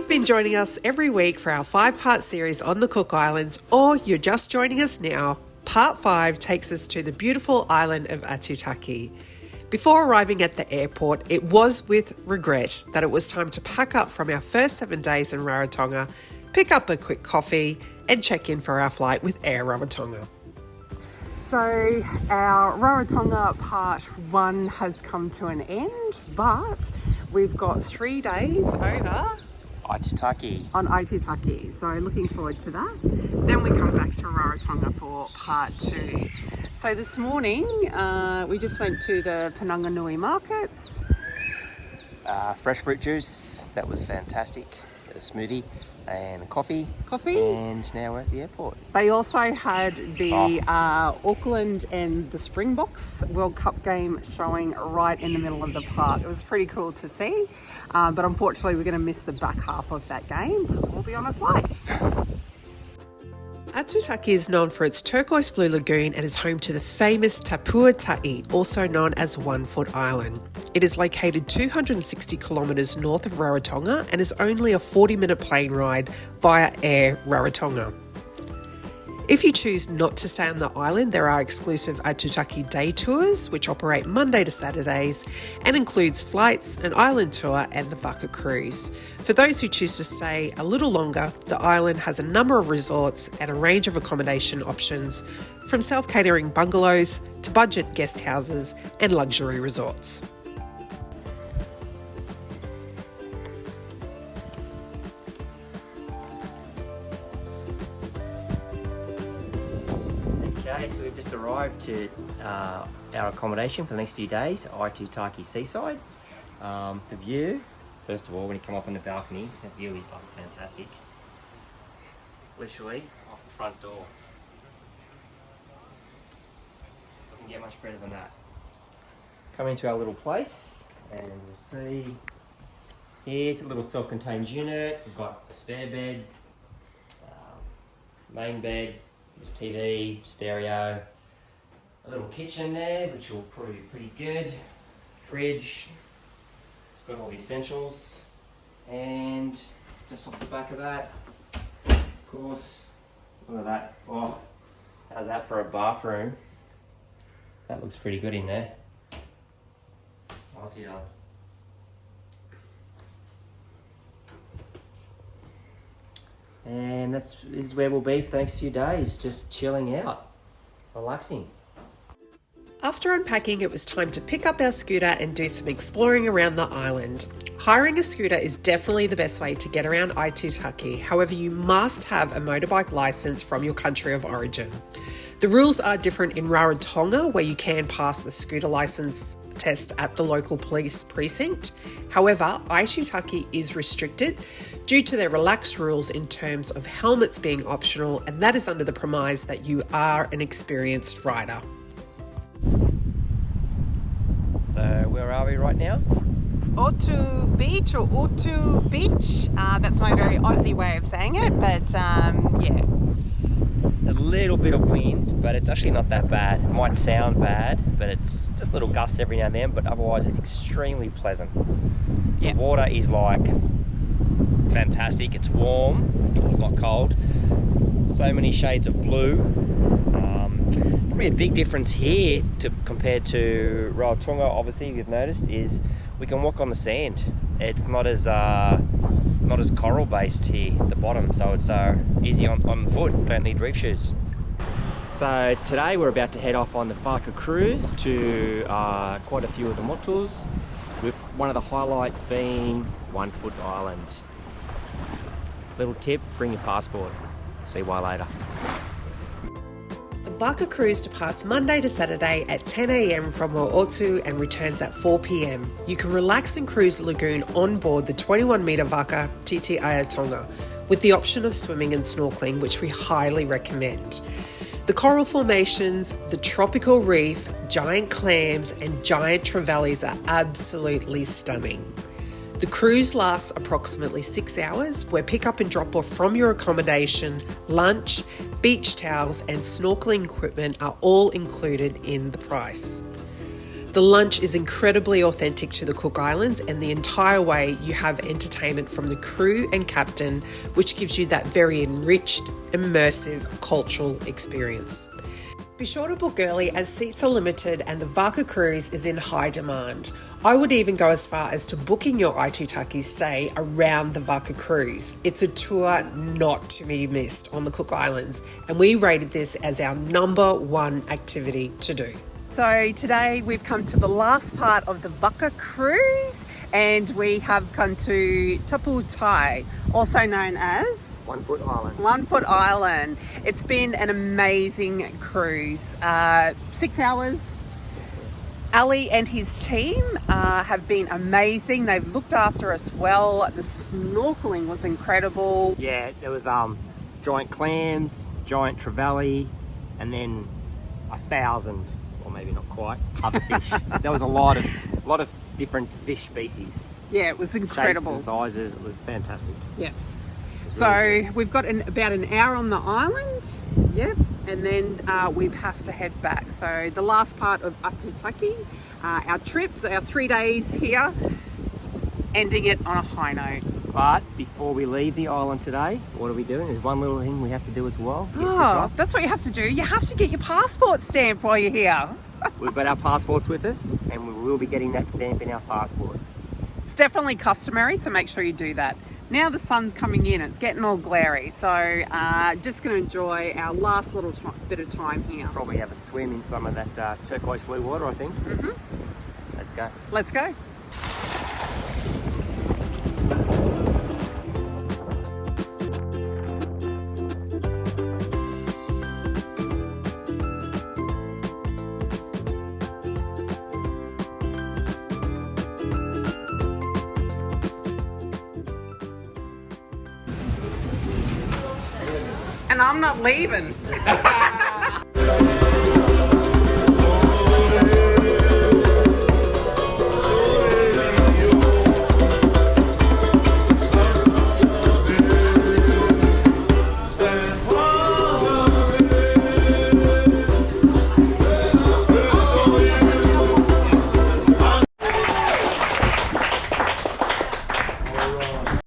been joining us every week for our 5-part series on the Cook Islands, or you're just joining us now, Part 5 takes us to the beautiful island of Aitutaki. Before arriving at the airport, it was with regret that it was time to pack up from our first 7 days in Rarotonga, pick up a quick coffee and check in for our flight with Air Rarotonga. So our Rarotonga Part 1 has come to an end, but we've got 3 days over Aitutaki. On Aitutaki, so looking forward to that. Then we come back to Rarotonga for Part 2. So this morning we just went to the Pananganui markets. Fresh fruit juice, that was fantastic. A smoothie and coffee. And now we're at the airport. They also had the Auckland and the Springboks World Cup game showing right in the middle of the park. It was pretty cool to see, but unfortunately we're going to miss the back half of that game because we'll be on a flight. Aitutaki is known for its turquoise blue lagoon and is home to the famous Tapua Ta'i, also known as One Foot Island. It is located 260 kilometres north of Rarotonga and is only a 40-minute plane ride via Air Rarotonga. If you choose not to stay on the island, there are exclusive Aitutaki Day Tours, which operate Monday to Saturdays and includes flights, an island tour and the Vaka Cruise. For those who choose to stay a little longer, the island has a number of resorts and a range of accommodation options, from self-catering bungalows to budget guest houses and luxury resorts. Okay, so we've just arrived to our accommodation for the next few days, Aitutaki Seaside. The view, first of all, when you come up on the balcony, the view is like fantastic. Literally off the front door. Doesn't get much better than that. Come into our little place and you'll see here it's a little self-contained unit. We've got a spare bed, main bed, there's TV, stereo, a little kitchen there, which will probably be pretty good. Fridge, it's got all the essentials. And just off the back of that, of course, look at that. Oh, how's that for a bathroom? That looks pretty good in there. It's nicely done. And this is where we'll be for the next few days, just chilling out, relaxing. After unpacking, it was time to pick up our scooter and do some exploring around the island. Hiring a scooter is definitely the best way to get around Aitutaki. However, you must have a motorbike license from your country of origin. The rules are different in Rarotonga, where you can pass a scooter license test at the local police precinct. However, Aitutaki is restricted due to their relaxed rules in terms of helmets being optional, and that is under the premise that you are an experienced rider. So where are we right now? Otu Beach or Otu Beach. That's my very Aussie way of saying it, but yeah. A little bit of wind, but it's actually not that bad. It might sound bad, but it's just little gusts every now and then, but otherwise it's extremely pleasant. Yeah. The water is like fantastic. It's warm, it's not cold. So many shades of blue. Probably a big difference here compared to Rarotonga, obviously you've noticed, is we can walk on the sand. It's not as coral based here at the bottom, so it's easy on foot, don't need reef shoes. So today we're about to head off on the Vaka Cruise to quite a few of the motus, with one of the highlights being One Foot Island. Little tip, bring your passport. See why later. The Vaka Cruise departs Monday to Saturday at 10 a.m. from Otu and returns at 4 p.m. You can relax and cruise the lagoon on board the 21-metre Vaka Titi Ayatonga with the option of swimming and snorkelling, which we highly recommend. The coral formations, the tropical reef, giant clams and giant trevallies are absolutely stunning. The cruise lasts approximately 6 hours, where pick up and drop off from your accommodation, lunch, beach towels and snorkelling equipment are all included in the price. The The lunch is incredibly authentic to the Cook Islands, and the entire way you have entertainment from the crew and captain, which gives you that very enriched, immersive cultural experience. Be sure to book early as seats are limited and the Vaka Cruise is in high demand. I would even go as far as to booking your Aitutaki stay around the Vaka Cruise. It's a tour not to be missed on the Cook Islands, and we rated this as our #1 activity to do. So today we've come to the last part of the Vaka Cruise, and we have come to Taputai, also known as 1 Foot Island. 1 Foot Island. It's been an amazing cruise. 6 hours. Ali and his team have been amazing. They've looked after us well. The snorkelling was incredible. Yeah, there was giant clams, giant trevally, and then 1,000, or maybe not quite, other fish. There was a lot of different fish species. Yeah, it was incredible. Shapes and sizes. It was fantastic. Yes. Really So good. we've got about an hour on the island, yep, and then we have to head back. So the last part of Aitutaki, our trip, our 3 days here, ending it on a high note. But before we leave the island today, what are we doing? There's one little thing we have to do as well. Oh, that's what you have to do. You have to get your passport stamped while you're here. We've got our passports with us, and we will be getting that stamp in our passport. It's definitely customary, so make sure you do that. Now the sun's coming in, it's getting all glary, so just going to enjoy our last little bit of time here. Probably have a swim in some of that turquoise blue water, I think. Mm-hmm. Let's go. Let's go. And I'm not leaving.